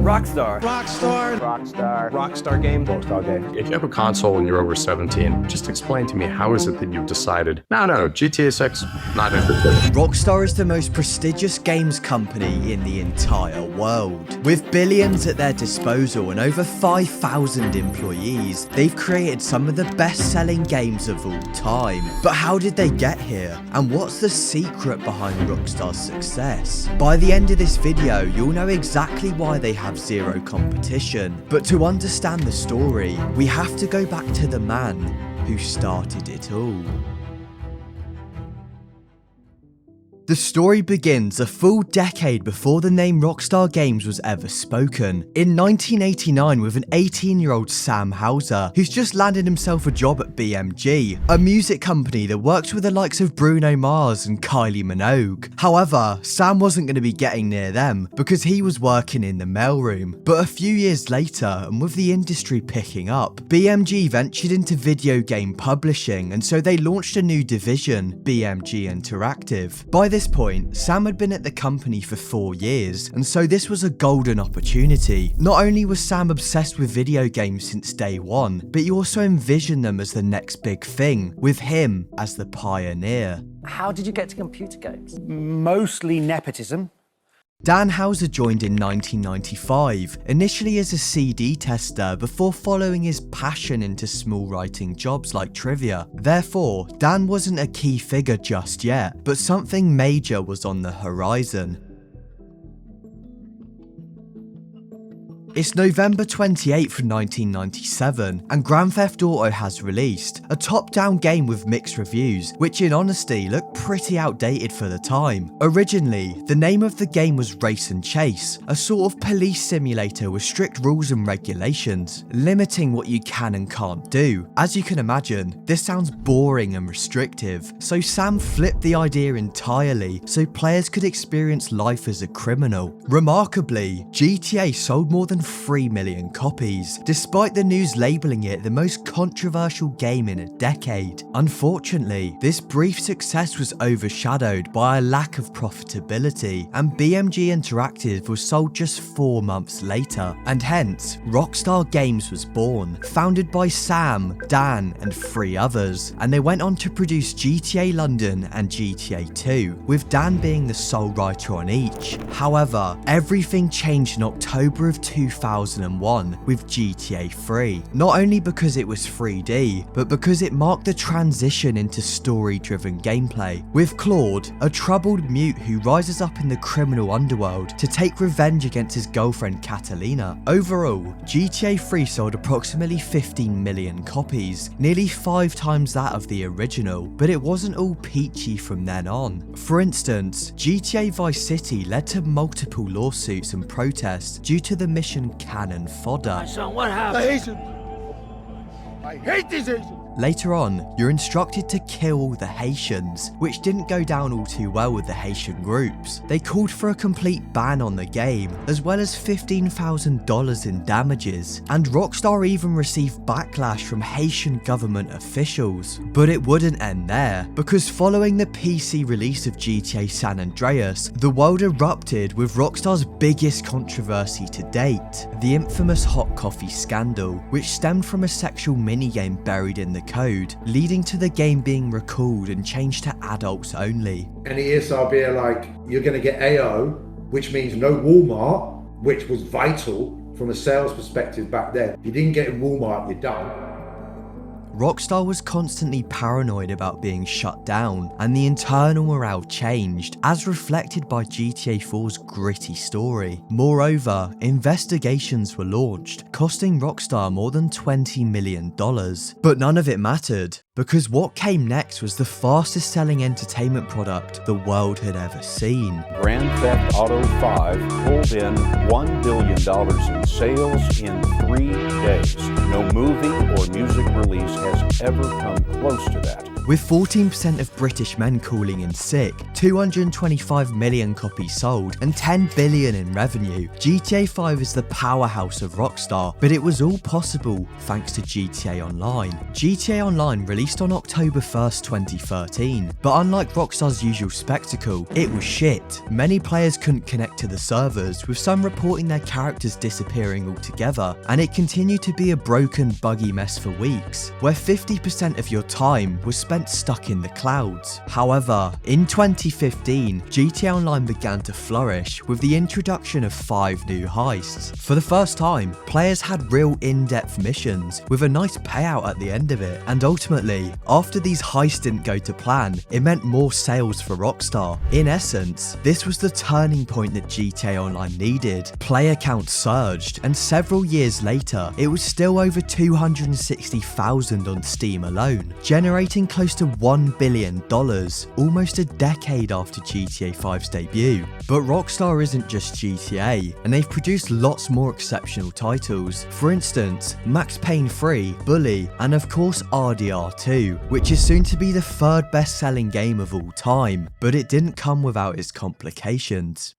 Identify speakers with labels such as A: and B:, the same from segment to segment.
A: Rockstar.
B: Rockstar Games.
C: If you have a console and you're over 17, just explain to me how is it that you've decided, no, GTA 6, not interested.
D: Rockstar is the most prestigious games company in the entire world. With billions at their disposal and over 5,000 employees, they've created some of the best-selling games of all time. But how did they get here? And what's the secret behind Rockstar's success? By the end of this video, you'll know exactly why they have zero competition. But to understand the story, we have to go back to the man who started it all. The story begins a full decade before the name Rockstar Games was ever spoken. In 1989 with an 18-year-old Sam Houser, who's just landed himself a job at BMG, a music company that works with the likes of Bruno Mars and Kylie Minogue. However, Sam wasn't going to be getting near them because he was working in the mailroom. But a few years later, and with the industry picking up, BMG ventured into video game publishing, and so they launched a new division, BMG Interactive. By this point, Sam had been at the company for 4 years, and so this was a golden opportunity. Not only was Sam obsessed with video games since day one, but he also envisioned them as the next big thing, with him as the pioneer.
A: How did you get to computer games?
B: Mostly nepotism.
D: Dan Houser joined in 1995, initially as a CD tester before following his passion into small writing jobs like trivia. Therefore, Dan wasn't a key figure just yet, but something major was on the horizon. It's November 28th, 1997, and Grand Theft Auto has released, a top-down game with mixed reviews, which in honesty looked pretty outdated for the time. Originally, the name of the game was Race and Chase, a sort of police simulator with strict rules and regulations, limiting what you can and can't do. As you can imagine, this sounds boring and restrictive, so Sam flipped the idea entirely so players could experience life as a criminal. Remarkably, GTA sold more than 3 million copies, despite the news labelling it the most controversial game in a decade. Unfortunately, this brief success was overshadowed by a lack of profitability, and BMG Interactive was sold just 4 months later, and hence, Rockstar Games was born, founded by Sam, Dan, and 3 others, and they went on to produce GTA London and GTA 2, with Dan being the sole writer on each. However, everything changed in October of 2001 with GTA 3, not only because it was 3D, but because it marked the transition into story-driven gameplay, with Claude, a troubled mute who rises up in the criminal underworld to take revenge against his girlfriend Catalina. Overall, GTA 3 sold approximately 15 million copies, nearly 5 times that of the original, but it wasn't all peachy from then on. For instance, GTA Vice City led to multiple lawsuits and protests due to the mission cannon fodder.
A: My son, what happened?
B: The Haitians. I hate these Haitians.
D: Later on, you're instructed to kill all the Haitians, which didn't go down all too well with the Haitian groups. They called for a complete ban on the game, as well as $15,000 in damages, and Rockstar even received backlash from Haitian government officials. But it wouldn't end there, because following the PC release of GTA San Andreas, the world erupted with Rockstar's biggest controversy to date, the infamous hot coffee scandal, which stemmed from a sexual minigame buried in the code, leading to the game being recalled and changed to adults only.
E: And the ESRB are like, you're going to get AO, which means no Walmart, which was vital from a sales perspective back then. If you didn't get in Walmart, you're done.
D: Rockstar was constantly paranoid about being shut down, and the internal morale changed, as reflected by GTA 4's gritty story. Moreover, investigations were launched, costing Rockstar more than $20 million. But none of it mattered, because what came next was the fastest selling entertainment product the world had ever seen.
F: Grand Theft Auto 5 pulled in $1 billion in sales in 3 days. No movie or music release has ever come close to that.
D: with 14% of British men calling in sick, 225 million copies sold, and 10 billion in revenue. GTA 5 is the powerhouse of Rockstar, but it was all possible thanks to GTA Online. GTA Online released on October 1st, 2013, but unlike Rockstar's usual spectacle, it was shit. Many players couldn't connect to the servers, with some reporting their characters disappearing altogether, and it continued to be a broken, buggy mess for weeks, where 50% of your time was spent stuck in the clouds. However, in 2015, GTA Online began to flourish with the introduction of 5 new heists. For the first time, players had real in-depth missions with a nice payout at the end of it, and ultimately, after these heists didn't go to plan, it meant more sales for Rockstar. In essence, this was the turning point that GTA Online needed. Player counts surged, and several years later, it was still over 260,000 on Steam alone, generating close to $1 billion, almost a decade after GTA 5's debut. But Rockstar isn't just GTA, and they've produced lots more exceptional titles. For instance, Max Payne 3, Bully, and of course RDR 2, which is soon to be the 3rd best-selling game of all time, but it didn't come without its complications.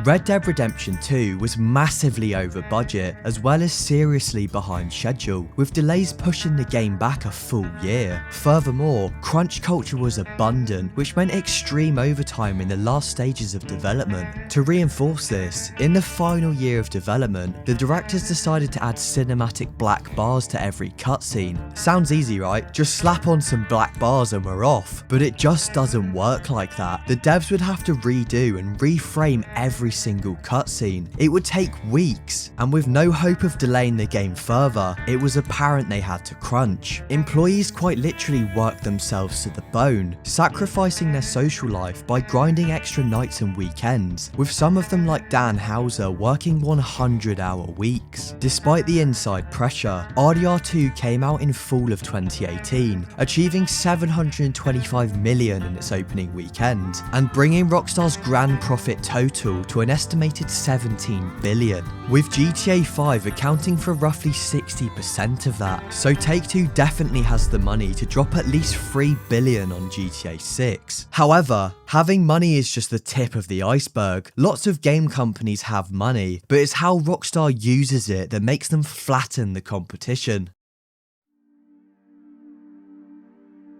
D: Red Dead Redemption 2 was massively over budget, as well as seriously behind schedule, with delays pushing the game back a full year. Furthermore, crunch culture was abundant, which meant extreme overtime in the last stages of development. To reinforce this, in the final year of development, the directors decided to add cinematic black bars to every cutscene. Sounds easy, right? Just slap on some black bars and we're off. But it just doesn't work like that. The devs would have to redo and reframe every single cutscene. It would take weeks, and with no hope of delaying the game further, it was apparent they had to crunch. Employees quite literally worked themselves to the bone, sacrificing their social life by grinding extra nights and weekends, with some of them like Dan Houser working 100-hour weeks. Despite the inside pressure, RDR 2 came out in fall of 2018, achieving $725 million in its opening weekend, and bringing Rockstar's grand profit total to an estimated $17 billion, with GTA 5 accounting for roughly 60% of that. So Take-Two definitely has the money to drop at least $3 billion on GTA 6. However, having money is just the tip of the iceberg. Lots of game companies have money, but it's how Rockstar uses it that makes them flatten the competition.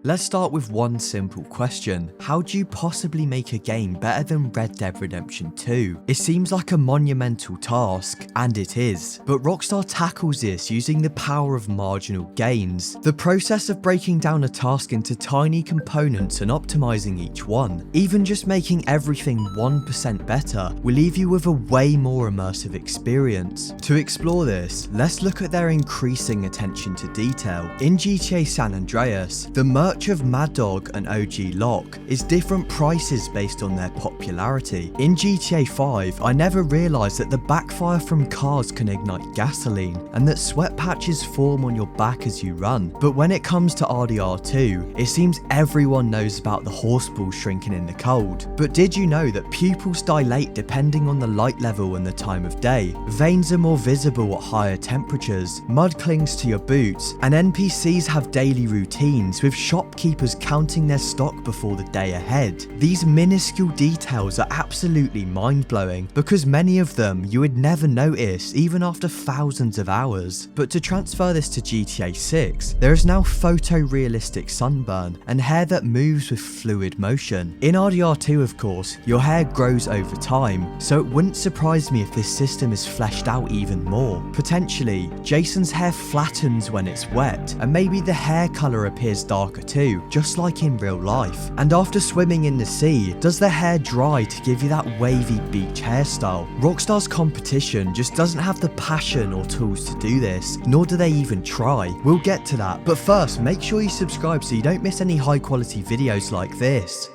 D: Let's start with one simple question. How do you possibly make a game better than Red Dead Redemption 2? It seems like a monumental task, and it is, but Rockstar tackles this using the power of marginal gains. The process of breaking down a task into tiny components and optimizing each one, even just making everything 1% better, will leave you with a way more immersive experience. To explore this, let's look at their increasing attention to detail. In GTA San Andreas, the merch of Mad Dog and OG Locke is different prices based on their popularity. In GTA 5, I never realised that the backfire from cars can ignite gasoline, and that sweat patches form on your back as you run. But when it comes to RDR 2, it seems everyone knows about the horse balls shrinking in the cold. But did you know that pupils dilate depending on the light level and the time of day? Veins are more visible at higher temperatures, mud clings to your boots, and NPCs have daily routines, with shopkeepers counting their stock before the day ahead. These minuscule details are absolutely mind-blowing, because many of them you would never notice even after thousands of hours. But to transfer this to GTA 6, there is now photorealistic sunburn and hair that moves with fluid motion. In RDR 2, of course, your hair grows over time, so it wouldn't surprise me if this system is fleshed out even more. Potentially, Jason's hair flattens when it's wet, and maybe the hair colour appears darker too, just like in real life. And after swimming in the sea, does the hair dry to give you that wavy beach hairstyle? Rockstar's competition just doesn't have the passion or tools to do this, nor do they even try. We'll get to that, but first, make sure you subscribe so you don't miss any high quality videos like this.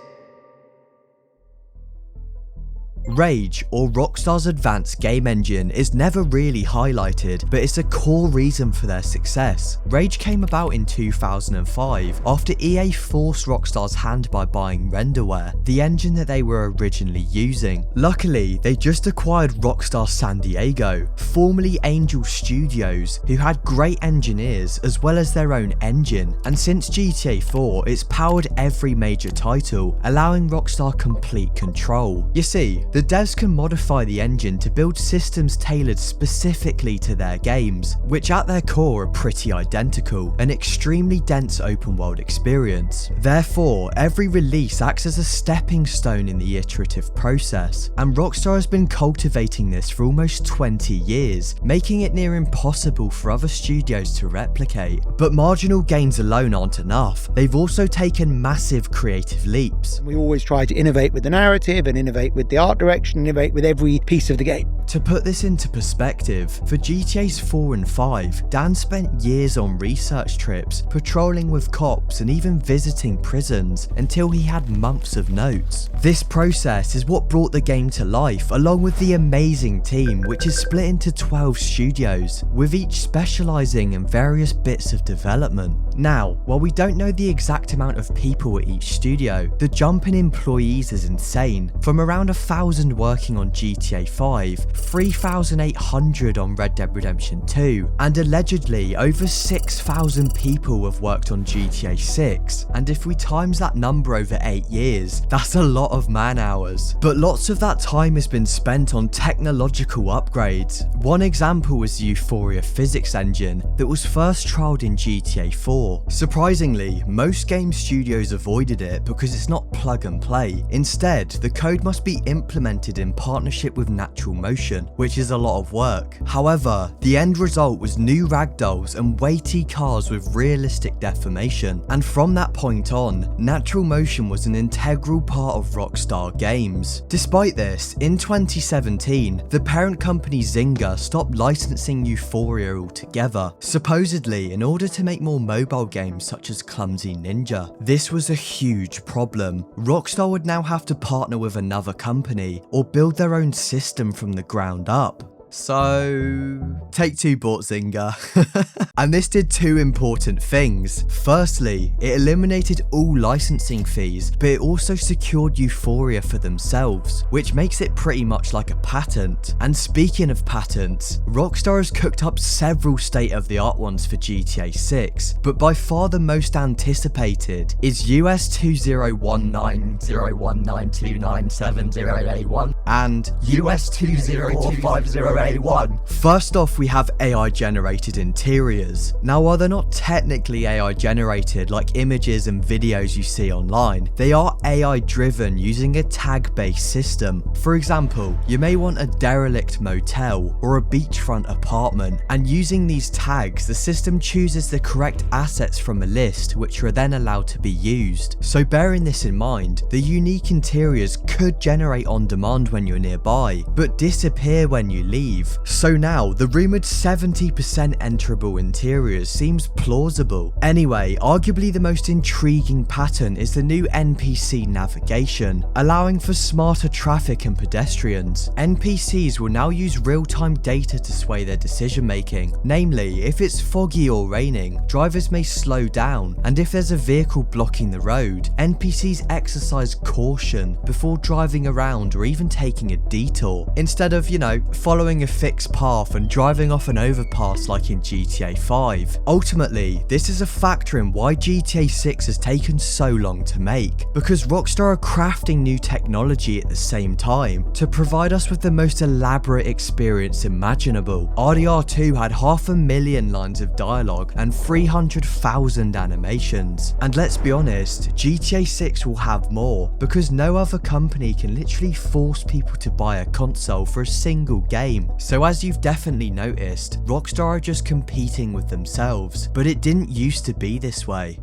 D: Rage, or Rockstar's advanced game engine, is never really highlighted, but it's a core reason for their success. Rage came about in 2005 after EA forced Rockstar's hand by buying Renderware, the engine that they were originally using. Luckily, they just acquired Rockstar San Diego, formerly Angel Studios, who had great engineers as well as their own engine, and since GTA 4, it's powered every major title, allowing Rockstar complete control. You see, the devs can modify the engine to build systems tailored specifically to their games, which at their core are pretty identical, an extremely dense open world experience. Therefore, every release acts as a stepping stone in the iterative process, and Rockstar has been cultivating this for almost 20 years, making it near impossible for other studios to replicate. But marginal gains alone aren't enough, they've also taken massive creative leaps.
G: We always try to innovate with the narrative and innovate with the art direction, innovate with every piece of the game.
D: To put this into perspective, for GTA's 4 and 5, Dan spent years on research trips, patrolling with cops and even visiting prisons until he had months of notes. This process is what brought the game to life, along with the amazing team, which is split into 12 studios, with each specialising in various bits of development. Now, while we don't know the exact amount of people at each studio, the jump in employees is insane, from around 1,000 working on GTA 5, 3,800 on Red Dead Redemption 2, and allegedly over 6,000 people have worked on GTA 6, and if we times that number over 8 years, that's a lot of man hours. But lots of that time has been spent on technological upgrades. One example was the Euphoria physics engine that was first trialled in GTA 4. Surprisingly, most game studios avoided it because it's not plug and play. Instead, the code must be implemented in partnership with natural motion, which is a lot of work. However, the end result was new ragdolls and weighty cars with realistic deformation, and from that point on, natural motion was an integral part of Rockstar Games. Despite this, in 2017, the parent company Zynga stopped licensing Euphoria altogether, supposedly in order to make more mobile games such as Clumsy Ninja. This was a huge problem. Rockstar would now have to partner with another company or build their own system from the ground up. So, Take-Two bought Zynga. And this did two important things. Firstly, it eliminated all licensing fees, but it also secured Euphoria for themselves, which makes it pretty much like a patent. And speaking of patents, Rockstar has cooked up several state-of-the-art ones for GTA 6, but by far the most anticipated is US 20190192970881 and US 202450 First off, we have AI generated interiors. Now, while they're not technically AI generated like images and videos you see online, they are AI driven using a tag based system. For example, you may want a derelict motel or a beachfront apartment, and using these tags, the system chooses the correct assets from a list which are then allowed to be used. So bearing this in mind, the unique interiors could generate on demand when you're nearby, but disappear when you leave. So now, the rumoured 70% enterable interiors seems plausible. Anyway, arguably the most intriguing pattern is the new NPC navigation, allowing for smarter traffic and pedestrians. NPCs will now use real-time data to sway their decision making. Namely, if it's foggy or raining, drivers may slow down, and if there's a vehicle blocking the road, NPCs exercise caution before driving around or even taking a detour, instead of, following a fixed path and driving off an overpass like in GTA 5. Ultimately, this is a factor in why GTA 6 has taken so long to make, because Rockstar are crafting new technology at the same time to provide us with the most elaborate experience imaginable. RDR2 had 500,000 lines of dialogue and 300,000 animations, and let's be honest, GTA 6 will have more, because no other company can literally force people to buy a console for a single game. So as you've definitely noticed, Rockstar are just competing with themselves, but it didn't used to be this way.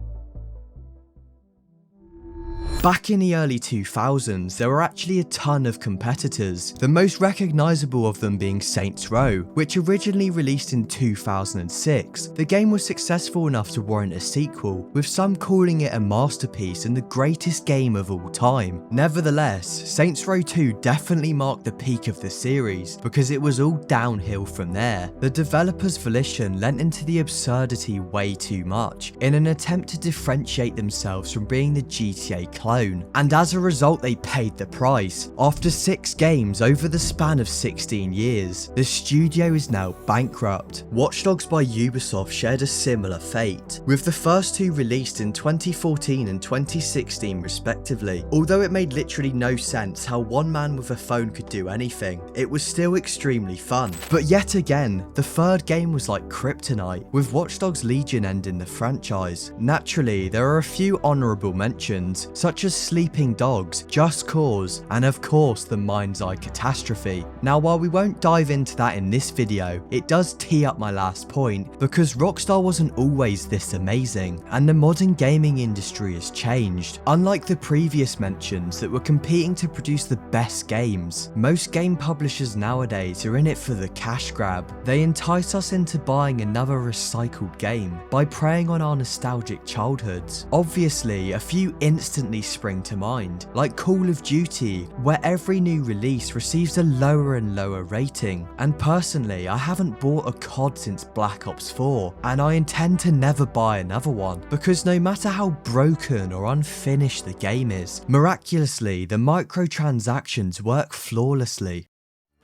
D: Back in the early 2000s, there were actually a ton of competitors, the most recognisable of them being Saints Row, which originally released in 2006. The game was successful enough to warrant a sequel, with some calling it a masterpiece and the greatest game of all time. Nevertheless, Saints Row 2 definitely marked the peak of the series, because it was all downhill from there. The developers' volition lent into the absurdity way too much, in an attempt to differentiate themselves from being the GTA clone. And as a result they paid the price. After 6 games over the span of 16 years, the studio is now bankrupt. Watch Dogs by Ubisoft shared a similar fate, with the first 2 released in 2014 and 2016 respectively. Although it made literally no sense how one man with a phone could do anything, it was still extremely fun. But yet again, the third game was like kryptonite, with Watch Dogs Legion ending the franchise. Naturally, there are a few honourable mentions, such as Sleeping Dogs, Just Cause, and of course the Mind's Eye Catastrophe. Now while we won't dive into that in this video, it does tee up my last point, because Rockstar wasn't always this amazing, and the modern gaming industry has changed. Unlike the previous mentions that were competing to produce the best games, most game publishers nowadays are in it for the cash grab. They entice us into buying another recycled game by preying on our nostalgic childhoods. Obviously, a few instantly spring to mind, like Call of Duty, where every new release receives a lower and lower rating. And personally, I haven't bought a COD since Black Ops 4, and I intend to never buy another one, because no matter how broken or unfinished the game is, miraculously the microtransactions work flawlessly.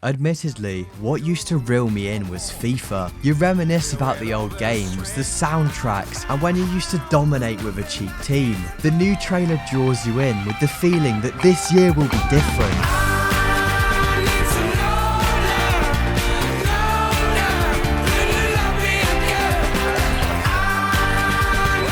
D: Admittedly, what used to reel me in was FIFA. You reminisce about the old games, the soundtracks, and when you used to dominate with a cheap team. The new trailer draws you in with the feeling that this year will be different.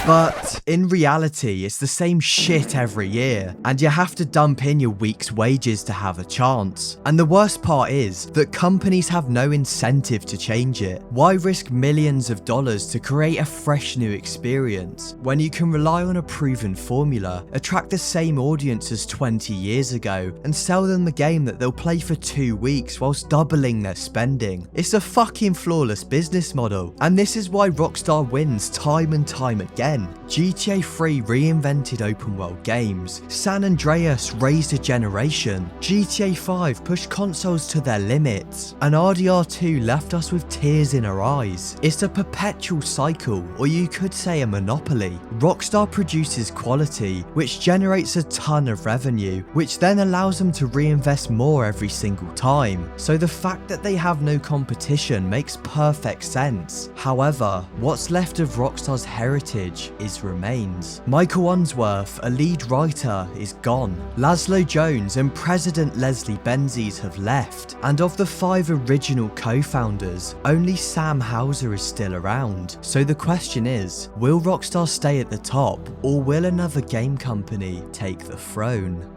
D: But in reality, it's the same shit every year, and you have to dump in your week's wages to have a chance. And the worst part is that companies have no incentive to change it. Why risk millions of dollars to create a fresh new experience when you can rely on a proven formula, attract the same audience as 20 years ago, and sell them the game that they'll play for 2 weeks whilst doubling their spending? It's a fucking flawless business model, and this is why Rockstar wins time and time again. GTA 3 reinvented open world games, San Andreas raised a generation, GTA 5 pushed consoles to their limits, and RDR2 left us with tears in our eyes. It's a perpetual cycle, or you could say a monopoly. Rockstar produces quality, which generates a ton of revenue, which then allows them to reinvest more every single time. So the fact that they have no competition makes perfect sense. However, what's left of Rockstar's heritage is remains. Michael Unsworth, a lead writer, is gone. Laszlo Jones and President Leslie Benzies have left, and of the 5 original co-founders, only Sam Houser is still around. So the question is, will Rockstar stay at the top, or will another game company take the throne?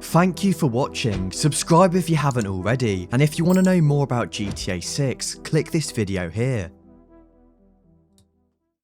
D: Thank you for watching, subscribe if you haven't already, and if you want to know more about GTA 6, click this video here.